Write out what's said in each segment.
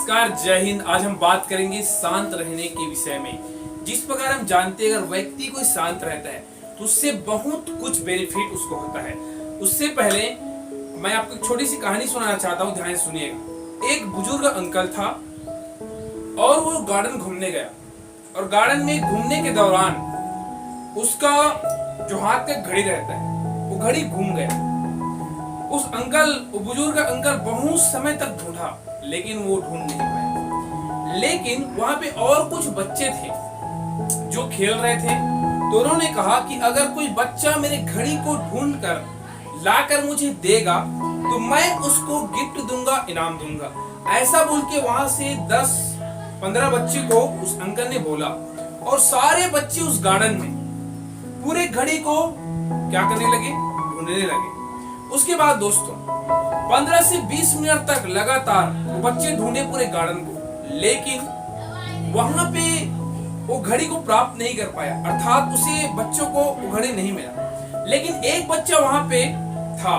नमस्कार, जय हिंद। आज हम बात करेंगे शांत रहने के विषय में। जिस प्रकार हम जानते हैं अगर व्यक्ति कोई शांत रहता है तो उससे बहुत कुछ बेनिफिट उसको होता है। उससे पहले मैं आपको एक छोटी सी कहानी सुनाना चाहता हूँ, ध्यान से सुनिएगा। एक बुजुर्ग अंकल था और वो गार्डन घूमने गया और गार्डन में घूमने के दौरान उसका जो हाथ का घड़ी रहता है वो घड़ी घूम गया। वो बुजुर्ग अंकल बहुत समय तक ढूंढा लेकिन वो ढूंढ नहीं पाया। लेकिन वहां पे और कुछ बच्चे थे जो खेल रहे थे, तो उन्होंने कहा कि अगर कोई बच्चा मेरे घड़ी को ढूंढ कर लाकर मुझे देगा तो मैं उसको गिफ्ट दूंगा, इनाम दूंगा। ऐसा बोल के वहां से 10-15 बच्चे को उस अंकल ने बोला और सारे बच्चे उस गार्डन में पूरे घड़ी को क्या करने लगे, ढूंढने लगे। उसके बाद दोस्तों 15 से 20 मिनट तक लगातार वो बच्चे ढूंढे पूरे गार्डन को, लेकिन वहां पे वो घड़ी को प्राप्त नहीं कर पाया, अर्थात उसे बच्चों को वो घड़ी नहीं मिला। लेकिन एक बच्चा वहां पे था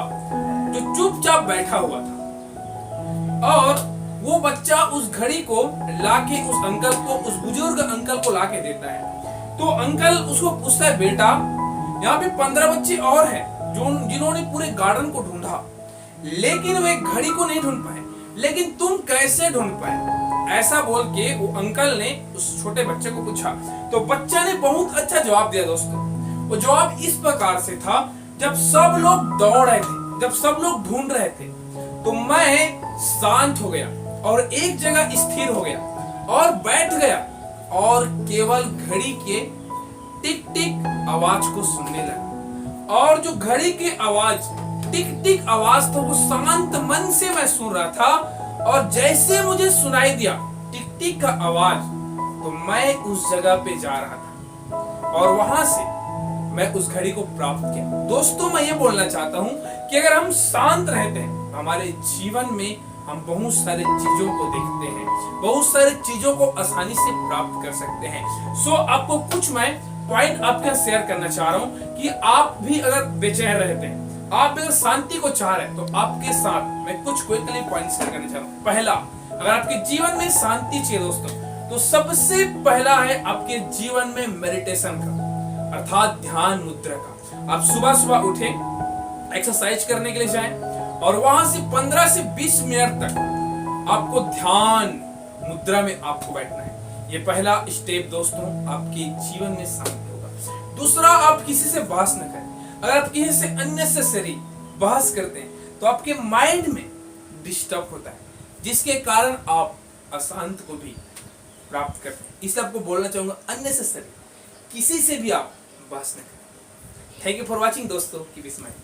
जो चुपचाप बैठा हुआ था और वो बच्चा उस घड़ी को लाके उस अंकल को, उस बुजुर्ग अंकल को लाके देता है। तो अंकल उसको पूछता है, बेटा यहाँ पे 15 बच्चे और हैं जिन्होंने पूरे गार्डन को ढूंढा लेकिन वे घड़ी को नहीं ढूंढ पाए, लेकिन तुम कैसे ढूंढ पाए? ऐसा बोल के वो अंकल ने उस छोटे बच्चे को पूछा। तो बच्चा ने बहुत अच्छा जवाब दिया दोस्तों। वो जवाब इस प्रकार से था, जब सब लोग दौड़ रहे थे, जब सब लोग ढूंढ रहे थे तो मैं शांत हो गया और एक जगह स्थिर हो गया और बैठ गया और केवल घड़ी के टिक टिक आवाज को सुनने लगा। और जो घड़ी की आवाज, टिक टिक आवाज तो वो शांत मन से मैं सुन रहा था और जैसे मुझे सुनाई दिया टिक टिक का आवाज तो मैं उस जगह पे जा रहा था और वहां से मैं उस घड़ी को प्राप्त किया। दोस्तों मैं ये बोलना चाहता हूं कि अगर हम शांत रहते हैं हमारे जीवन में हम बहुत सारे चीजों को देखते हैं, बहुत सारे चीजों को आसानी से प्राप्त कर सकते हैं। सो आपको कुछ मैं पॉइंट आपके शेयर करना चाह रहा हूं कि आप भी अगर बेचैन रहते हैं, आप अगर शांति को चाह रहे हैं तो आपके साथ मैं कुछ क्विकली पॉइंट शेयर करना चाह रहा हूं। पहला, अगर आपके जीवन में शांति चाहिए दोस्तों तो सबसे पहला है आपके जीवन में मेडिटेशन का, अर्थात ध्यान मुद्रा का। आप सुबह सुबह उठे, एक्सरसाइज करने के लिए जाएं और वहां से 15 से 20 मिनट तक आपको ध्यान मुद्रा में आपको बैठना है। ये पहला स्टेप दोस्तों आपके जीवन में शांति होगा। दूसरा, आप किसी से बहस न करें। अगर आप किसी से अननेसेसरी बहस करते हैं तो आपके माइंड में डिस्टर्ब होता है, जिसके कारण आप अशांत को भी प्राप्त करते हैं। इसलिए आपको बोलना चाहूंगा, अननेसेसरी किसी से भी आप बहस न करें। थैंक यू फॉर वॉचिंग दोस्तों, कीप स्माइलिंग।